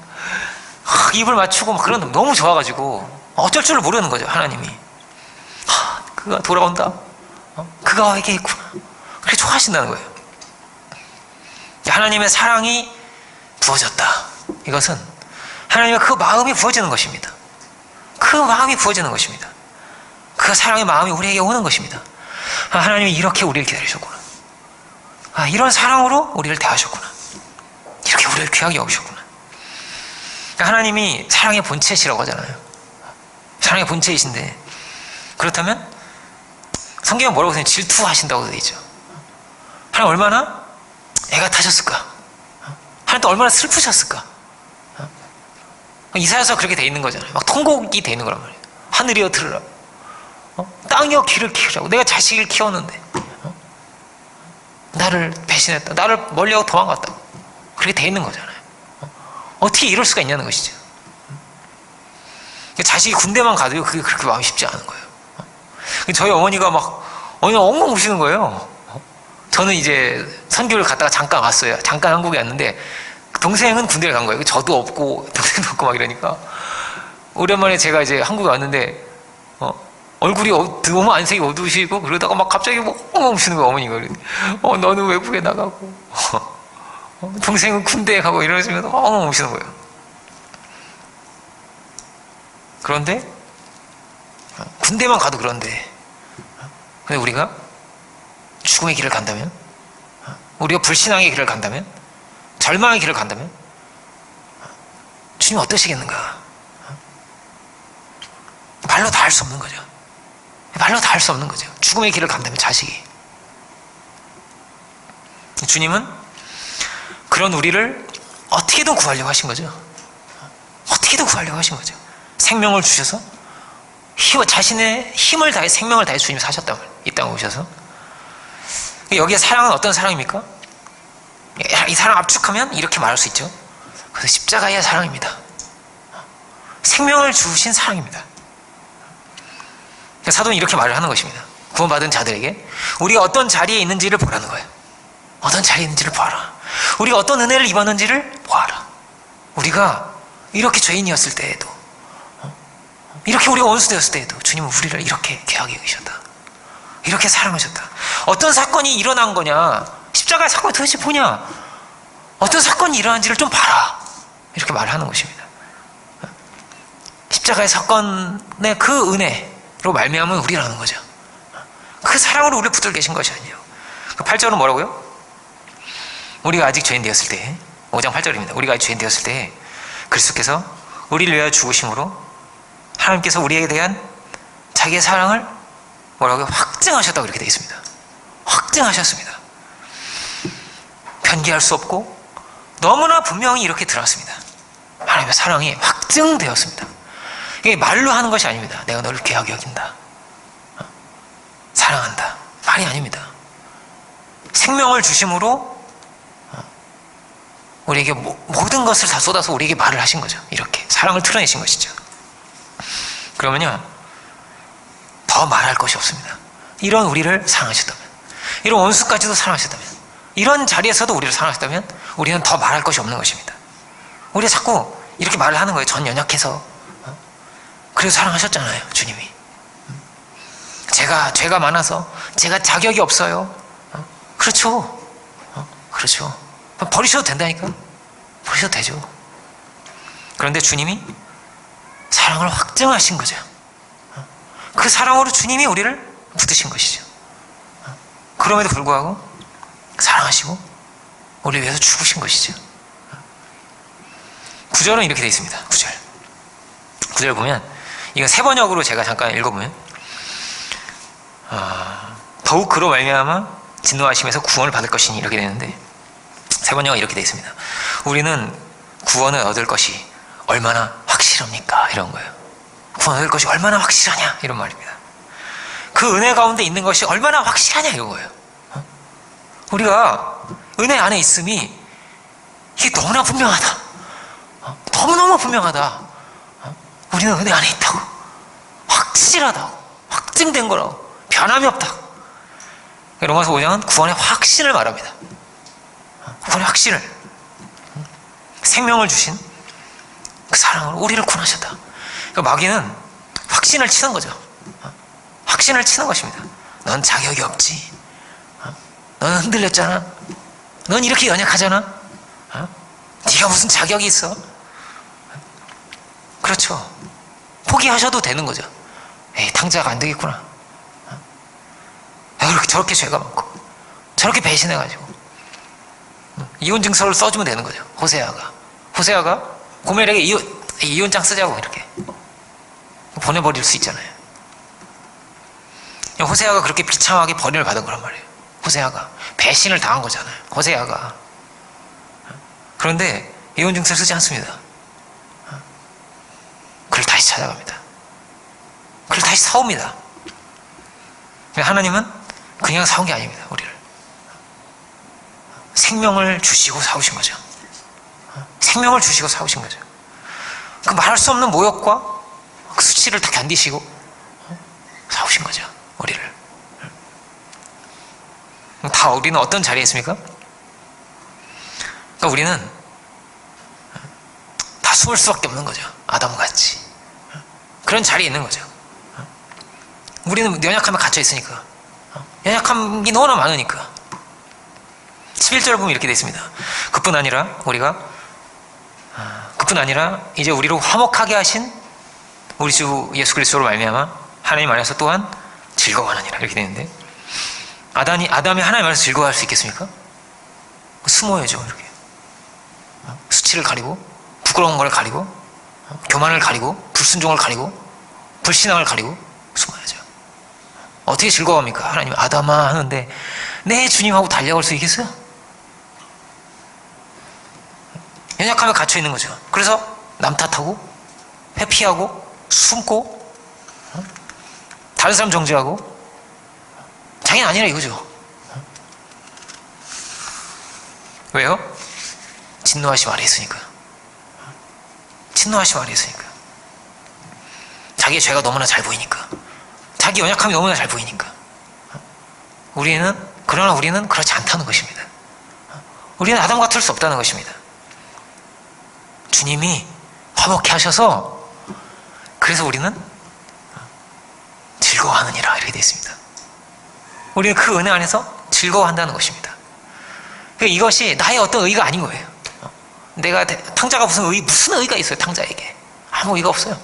입을 맞추고 막 그런, 너무 좋아가지고 어쩔 줄 모르는 거죠. 하나님이 그가 돌아온다, 그가 회개했구나, 그렇게 좋아하신다는 거예요. 하나님의 사랑이 부어졌다. 이것은 하나님의 그 마음이 부어지는 것입니다. 그 마음이 부어지는 것입니다. 그 사랑의 마음이 우리에게 오는 것입니다. 하나님이 이렇게 우리를 기다리셨구나. 이런 사랑으로 우리를 대하셨구나. 이렇게 우리를 귀하게 여기셨구나. 하나님이 사랑의 본체시라고 하잖아요. 사랑의 본체이신데, 그렇다면 성경은 뭐라고 써요? 질투하신다고 되어 있죠. 하나님 얼마나 애가 타셨을까? 하나님 또 얼마나 슬프셨을까? 이사야서 그렇게 돼 있는 거잖아요. 막 통곡이 돼 있는 거란 말이에요. 하늘이여 들으라. 땅이여 귀를 키우라고. 내가 자식을 키웠는데 나를 배신했다. 나를 멀리하고 도망갔다. 그렇게 돼 있는 거잖아요. 어떻게 이럴 수가 있냐는 것이죠. 자식이 군대만 가도요, 그게 그렇게 마음이 쉽지 않은 거예요. 저희 어머니가 막 엉엉 우시는 거예요. 저는 이제 선교를 갔다가 잠깐 왔어요. 잠깐 한국에 왔는데 동생은 군대를 간 거예요. 저도 없고 동생도 없고 막 이러니까 오랜만에 제가 이제 한국에 왔는데 얼굴이 너무 안색이 어두우시고 그러다가 막 갑자기 뭐 엉엉 우시는 거예요. 어머니가. 너는 외국에 나가고 동생은 군대에 가고 이러시면서 엉엉 우시는 거예요. 그런데 군대만 가도 그런데 근데 우리가 죽음의 길을 간다면, 우리가 불신앙의 길을 간다면, 절망의 길을 간다면 주님 어떠시겠는가? 말로 다 할 수 없는 거죠. 말로 다 할 수 없는 거죠. 죽음의 길을 간다면 자식이. 주님은 그런 우리를 어떻게든 구하려고 하신 거죠. 어떻게든 구하려고 하신 거죠. 생명을 주셔서 자신의 힘을 다해 생명을 다해 주님이 사셨다고 이 땅에 오셔서. 여기에 사랑은 어떤 사랑입니까? 이 사랑 압축하면 이렇게 말할 수 있죠. 그래서 십자가의 사랑입니다. 생명을 주신 사랑입니다. 사도는 이렇게 말을 하는 것입니다. 구원받은 자들에게 우리가 어떤 자리에 있는지를 보라는 거예요. 어떤 자리에 있는지를 봐라. 우리가 어떤 은혜를 입었는지를 보아라. 우리가 이렇게 죄인이었을 때에도, 이렇게 우리가 원수되었을 때에도 주님은 우리를 이렇게 귀하게 여기셨다. 이렇게 사랑하셨다. 어떤 사건이 일어난 거냐, 십자가의 사건이 도대체 뭐냐, 어떤 사건이 일어난지를 좀 봐라. 이렇게 말을 하는 것입니다. 십자가의 사건의 그 은혜로 말미암은 우리라는 거죠. 그 사랑으로 우리를 붙들고 계신 것이 아니에요. 그 8절은 뭐라고요? 우리가 아직 죄인 되었을 때, 5장 8절입니다. 우리가 아직 죄인 되었을 때 그리스도께서 우리를 위하여 죽으심으로 하나님께서 우리에 대한 자기의 사랑을 뭐라고요? 확증하셨다고 이렇게 되어 있습니다. 확증하셨습니다. 변기할 수 없고 너무나 분명히 이렇게 드러났습니다. 하나님의 사랑이 확증되었습니다. 이게 말로 하는 것이 아닙니다. 내가 너를 귀하게 여긴다, 사랑한다, 말이 아닙니다. 생명을 주심으로 우리에게 모든 것을 다 쏟아서 우리에게 말을 하신 거죠. 이렇게 사랑을 드러내신 것이죠. 그러면요, 더 말할 것이 없습니다. 이런 우리를 사랑하셨다면, 이런 원수까지도 사랑하셨다면, 이런 자리에서도 우리를 사랑하셨다면 우리는 더 말할 것이 없는 것입니다. 우리가 자꾸 이렇게 말을 하는 거예요. 전 연약해서. 그래서 사랑하셨잖아요, 주님이. 제가 죄가 많아서, 제가 자격이 없어요. 그렇죠. 그렇죠. 버리셔도 된다니까. 버리셔도 되죠. 그런데 주님이 사랑을 확증하신 거죠. 그 사랑으로 주님이 우리를 붙드신 것이죠. 그럼에도 불구하고 사랑하시고 우리를 위해서 죽으신 것이죠. 9절은 이렇게 되어 있습니다. 9절 보면, 이건 세 번역으로 제가 잠깐 읽어보면, 더욱 그로 말미암아 진노하심에서 구원을 받을 것이니, 이렇게 되는데 세 번역은 이렇게 되어 있습니다. 우리는 구원을 얻을 것이 얼마나 확실합니까? 이런 거예요. 구원 얻을 것이 얼마나 확실하냐, 이런 말입니다. 그 은혜 가운데 있는 것이 얼마나 확실하냐, 이런 거예요. 우리가 은혜 안에 있음이 이게 너무나 분명하다. 너무너무 분명하다. 우리는 은혜 안에 있다고. 확실하다고. 확증된 거라고. 변함이 없다고. 로마서 5장은 구원의 확신을 말합니다. 구원의 확신을. 생명을 주신 그 사랑으로 우리를 구원하셨다. 그러니까 마귀는 확신을 치는 거죠. 확신을 치는 것입니다. 넌 자격이 없지. 너는 흔들렸잖아. 넌 이렇게 연약하잖아. 네가 무슨 자격이 있어? 그렇죠. 포기하셔도 되는 거죠. 에이, 탕자가 안 되겠구나. 그렇게 저렇게 죄가 많고 저렇게 배신해가지고 이혼 증서를 써주면 되는 거죠. 호세아가 고멜에게 이혼장 쓰자고 이렇게 보내버릴 수 있잖아요. 호세아가 그렇게 비참하게 버림을 받은 거란 말이에요. 호세아가 배신을 당한 거잖아요. 호세아가. 그런데 이혼 증서를 쓰지 않습니다. 그를 다시 찾아갑니다. 그걸 다시 사옵니다. 하나님은 그냥 사온 게 아닙니다. 우리를 생명을 주시고 사오신 거죠. 생명을 주시고 사오신 거죠. 그 말할 수 없는 모욕과 그 수치를 다 견디시고 사오신 거죠. 우리를. 다 우리는 어떤 자리에 있습니까? 그러니까 우리는 다 숨을 수밖에 없는 거죠. 아담같이. 그런 자리에 있는 거죠. 우리는 연약함에 갇혀 있으니까. 연약함이 너무나 많으니까. 11절 보면 이렇게 되어 있습니다. 그뿐 아니라 이제 우리로 화목하게 하신 우리 주 예수 그리스도로 말미암아 하나님 안에서 또한 즐거워하느니라 이렇게 되는데, 아담이 하나님 안에서 즐거워할 수 있겠습니까? 숨어야죠. 이렇게 수치를 가리고, 부끄러운 걸 가리고, 교만을 가리고, 불순종을 가리고, 불신앙을 가리고 숨어야죠. 어떻게 즐거워합니까? 하나님 아담아 하는데 내 주님하고 달려갈 수 있겠어요? 연약함에 갇혀 있는 거죠. 그래서 남 탓하고, 회피하고, 숨고, 다른 사람 정죄하고, 자기는 아니라 이거죠. 왜요? 진노하심 아래 있으니까요. 진노하심 아래 있으니까. 자기의 죄가 너무나 잘 보이니까. 자기 연약함이 너무나 잘 보이니까. 그러나 우리는 그렇지 않다는 것입니다. 우리는 아담 같을 수 없다는 것입니다. 주님이 화목케 하셔서, 그래서 우리는 즐거워하느니라 이렇게 되어 있습니다. 우리는 그 은혜 안에서 즐거워한다는 것입니다. 이것이 나의 어떤 의가 아닌 거예요. 내가 탕자가 무슨 의가 있어요? 탕자에게 아무 의가 없어요.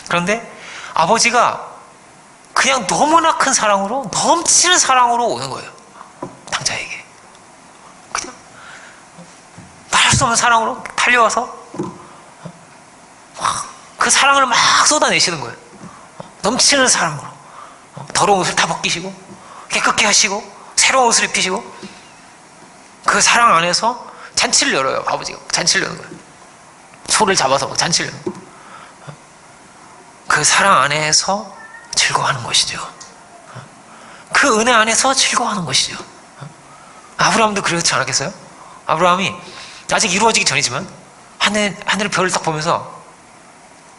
그런데 아버지가 그냥 너무나 큰 사랑으로, 넘치는 사랑으로 오는 거예요. 탕자에게 그냥 말할 수 없는 사랑으로 달려와서 그 사랑을 막 쏟아내시는 거예요. 넘치는 사랑으로 더러운 옷을 다 벗기시고 깨끗게 하시고 새로운 옷을 입히시고, 그 사랑 안에서 잔치를 열어요. 아버지가 잔치를 여는 거예요. 소를 잡아서 잔치를 여는 거예요. 그 사랑 안에서 즐거워하는 것이죠. 그 은혜 안에서 즐거워하는 것이죠. 아브라함도 그렇지 않았겠어요? 아브라함이 아직 이루어지기 전이지만 하늘 별을 딱 보면서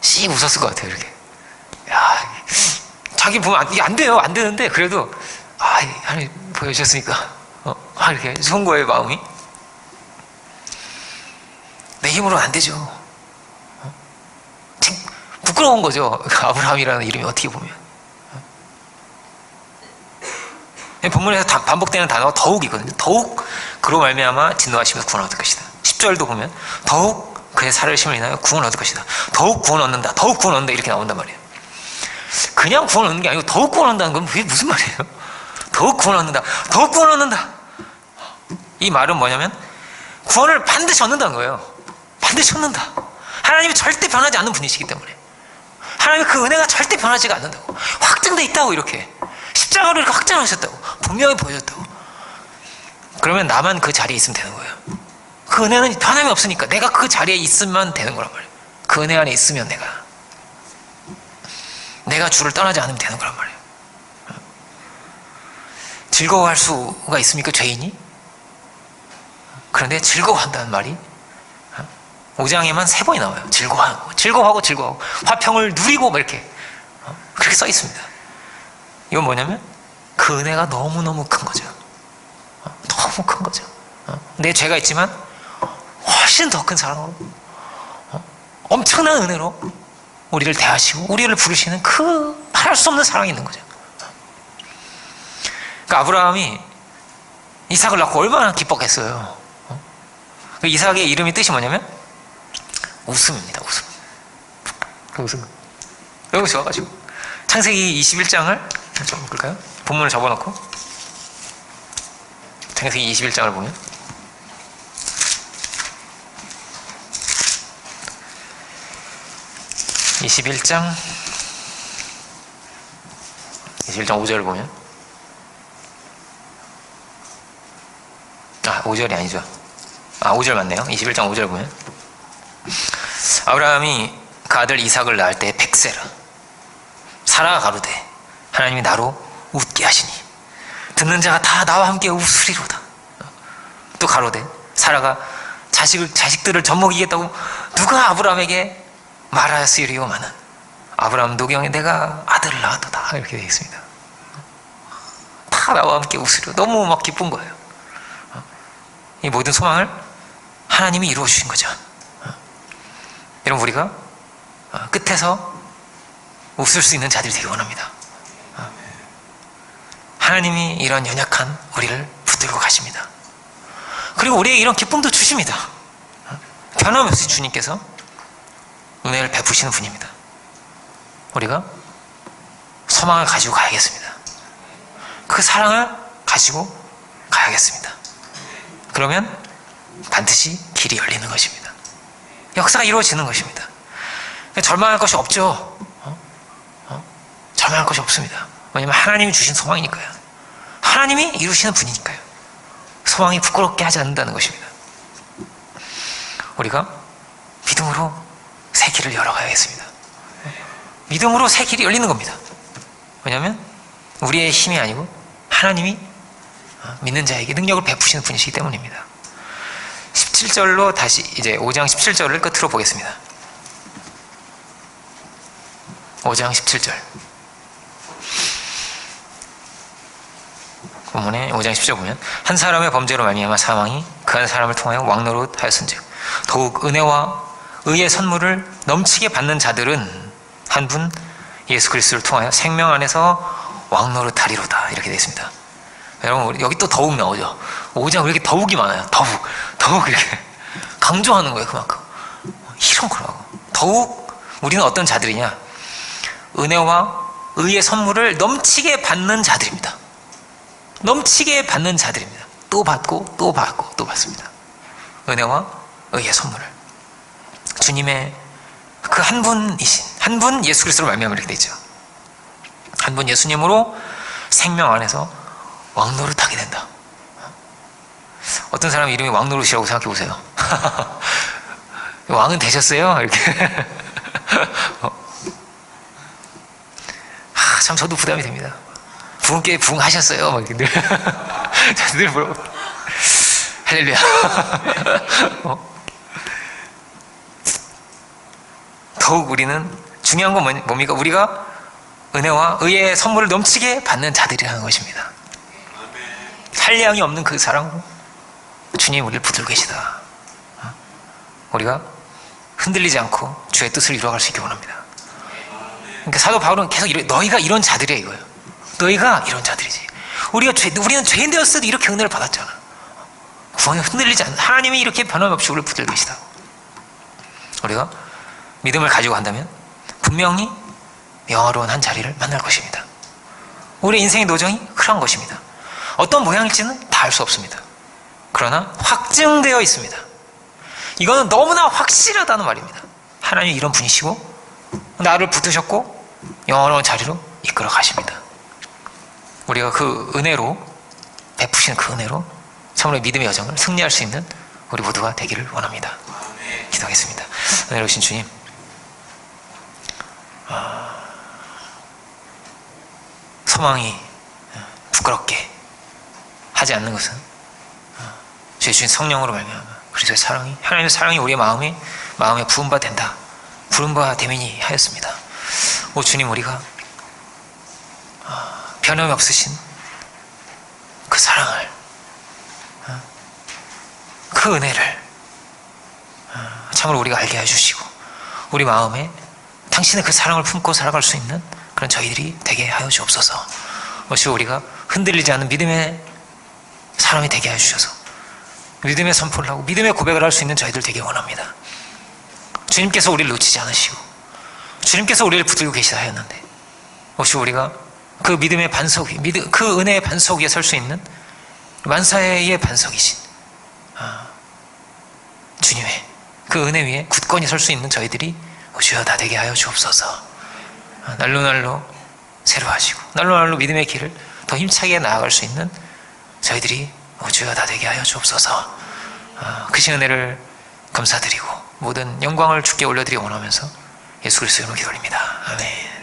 씩 웃었을 것 같아요. 이렇게. 야, 자기 보면 이게 안 돼요. 안 되는데 그래도 하나님 보여주셨으니까 이렇게 좋은 거예요. 마음이. 내 힘으로는 안 되죠. 부끄러운 거죠. 아브라함이라는 이름이 어떻게 보면. 본문에서 반복되는 단어가 더욱이거든요. 더욱 그로 말미암아 진노하시면서 구원 얻을 것이다. 10절도 보면 더욱 그의 살을 심을 인하여 구원 얻을 것이다. 더욱 구원 얻는다. 더욱 구원 얻는다. 이렇게 나온단 말이에요. 그냥 구원 얻는 게 아니고 더욱 구원 얻는다는 건 그게 무슨 말이에요? 더욱 구원 얻는다. 더욱 구원 얻는다. 이 말은 뭐냐면 구원을 반드시 얻는다는 거예요. 반드시 얻는다. 하나님이 절대 변하지 않는 분이시기 때문에, 하나님의 그 은혜가 절대 변하지가 않는다고, 확증돼 있다고, 이렇게 십자가로 이렇게 확증하셨다고, 분명히 보여줬다고. 그러면 나만 그 자리에 있으면 되는 거예요. 그 은혜는 변함이 없으니까 내가 그 자리에 있으면 되는 거란 말이에요. 그 은혜 안에 있으면 내가 주를 떠나지 않으면 되는 거란 말이에요. 즐거워할 수가 있습니까, 죄인이? 그런데 즐거워한다는 말이 5장에만 3번이 나와요. 즐거워하고 화평을 누리고 막 이렇게 그렇게 써 있습니다. 이건 뭐냐면 그 은혜가 너무너무 큰 거죠. 너무 큰 거죠. 내 죄가 있지만 훨씬 더 큰 사랑으로, 엄청난 은혜로 우리를 대하시고 우리를 부르시는 그 말할 수 없는 사랑이 있는 거죠. 그러니까 아브라함이 이삭을 낳고 얼마나 기뻤겠어요. 그 이삭의 이름이 뜻이 뭐냐면 웃음입니다. 웃음. 그 웃음. 너무 좋아가지고 창세기 21장을 좀 볼까요? 본문을 접어놓고 창세기 21장을 보면 (21장) 5절을 보면 5절이 아니죠. 5절 맞네요. 21장 5절 보면 아브라함이 그 아들 이삭을 낳을 때 백세라 사라가 가로되 하나님이 나로 웃게 하시니 듣는 자가 다 나와 함께 웃으리로다. 또 가로되 사라가 자식들을 젖먹이겠다고 누가 아브라함에게 말하였으리요마는 아브라함 노경에 내가 아들을 낳았도다. 이렇게 되어 있습니다. 다 나와 함께 웃으리로. 너무 막 기쁜 거예요. 이 모든 소망을 하나님이 이루어 주신 거죠. 여러분, 우리가 끝에서 웃을 수 있는 자들이 되기 원합니다. 하나님이 이런 연약한 우리를 붙들고 가십니다. 그리고 우리에게 이런 기쁨도 주십니다. 변함없이 주님께서 은혜를 베푸시는 분입니다. 우리가 소망을 가지고 가야겠습니다. 그 사랑을 가지고 가야겠습니다. 그러면 반드시 길이 열리는 것입니다. 역사가 이루어지는 것입니다. 절망할 것이 없죠. 절망할 것이 없습니다. 왜냐하면 하나님이 주신 소망이니까요. 하나님이 이루시는 분이니까요. 소망이 부끄럽게 하지 않는다는 것입니다. 우리가 믿음으로 새 길을 열어가야겠습니다. 믿음으로 새 길이 열리는 겁니다. 왜냐하면 우리의 힘이 아니고 하나님이 믿는 자에게 능력을 베푸시는 분이시기 때문입니다. 17절로 다시 이제 5장 17절을 끝으로 보겠습니다. 5장 17절 본문에 5장 10절 보면 한 사람의 범죄로 말미암아 사망이 그 한 사람을 통하여 왕노릇 하였은즉 더욱 은혜와 의의 선물을 넘치게 받는 자들은 한 분 예수 그리스도를 통하여 생명 안에서 왕노릇 하리로다. 이렇게 되어 있습니다. 여러분, 여기 또 더욱 나오죠. 5장 왜 이렇게 더욱이 많아요? 더욱 이렇게 강조하는 거예요. 그만큼 이런 거라고. 더욱 우리는 어떤 자들이냐? 은혜와 의의 선물을 넘치게 받는 자들입니다. 넘치게 받는 자들입니다. 또 받고 또 받고 또 받습니다. 은혜와 의의 선물을 주님의 그 한 분이신 한 분 예수 그리스도로 말미암아 이렇게 되죠. 한 분 예수님으로 생명 안에서 왕노릇하게 된다. 어떤 사람 이름이 왕노릇이라고 생각해 보세요. 왕은 되셨어요? 이렇게. 참 저도 부담이 됩니다. 부흥교회 부흥하셨어요? 막 이렇게 늘 물어보고. 할렐루야. 더욱 우리는 중요한 건 뭡니까? 우리가 은혜와 의의 선물을 넘치게 받는 자들이라는 것입니다. 한량이 없는 그 사랑으로 주님 우리를 붙들고 계시다. 우리가 흔들리지 않고 주의 뜻을 이루어갈 수 있기 원합니다. 그러니까 사도 바울은 계속 너희가 이런 자들이야 이거예요. 너희가 이런 자들이지. 우리는 죄인 되었을 때도 이렇게 은혜를 받았잖아. 구원에 흔들리지 않는 하나님이 이렇게 변함없이 우리를 붙들고 계시다. 우리가 믿음을 가지고 간다면 분명히 영화로운 한 자리를 만날 것입니다. 우리의 인생의 노정이 그런 것입니다. 어떤 모양일지는 다 알 수 없습니다. 그러나 확증되어 있습니다. 이거는 너무나 확실하다는 말입니다. 하나님이 이런 분이시고 나를 붙드셨고 영원한 자리로 이끌어 가십니다. 우리가 그 은혜로 베푸시는 그 은혜로 참으로 믿음의 여정을 승리할 수 있는 우리 모두가 되기를 원합니다. 기도하겠습니다. 은혜로우신 주님, 소망이 부끄럽게 하지 않는 것은 주의 주신 성령으로 말미암아 그리스도의 사랑이 하나님의 사랑이 우리의 마음에 부음바 된다. 부음바 되미니 하였습니다. 오 주님, 우리가 변함이 없으신 그 사랑을 그 은혜를 참으로 우리가 알게 해주시고 우리 마음에 당신의 그 사랑을 품고 살아갈 수 있는 그런 저희들이 되게 하여 주옵소서. 오시고 우리가 흔들리지 않는 믿음의 사람이 되게 해주셔서 믿음의 선포를 하고 믿음의 고백을 할 수 있는 저희들 되게 원합니다. 주님께서 우리를 놓치지 않으시고 주님께서 우리를 붙들고 계시다 하였는데 혹시 우리가 그 믿음의 반석 위, 그 은혜의 반석 위에 설 수 있는 만사의 반석이신 주님의 그 은혜 위에 굳건히 설 수 있는 저희들이 주여 다 되게 하여 주옵소서. 날로 새로 하시고 날로 믿음의 길을 더 힘차게 나아갈 수 있는 저희들이 주여 다 되게 하여 주옵소서. 크신 은혜를 감사드리고 모든 영광을 주께 올려드리기 원하면서 예수 그리스도의 이름으로 기도드립니다. 아멘.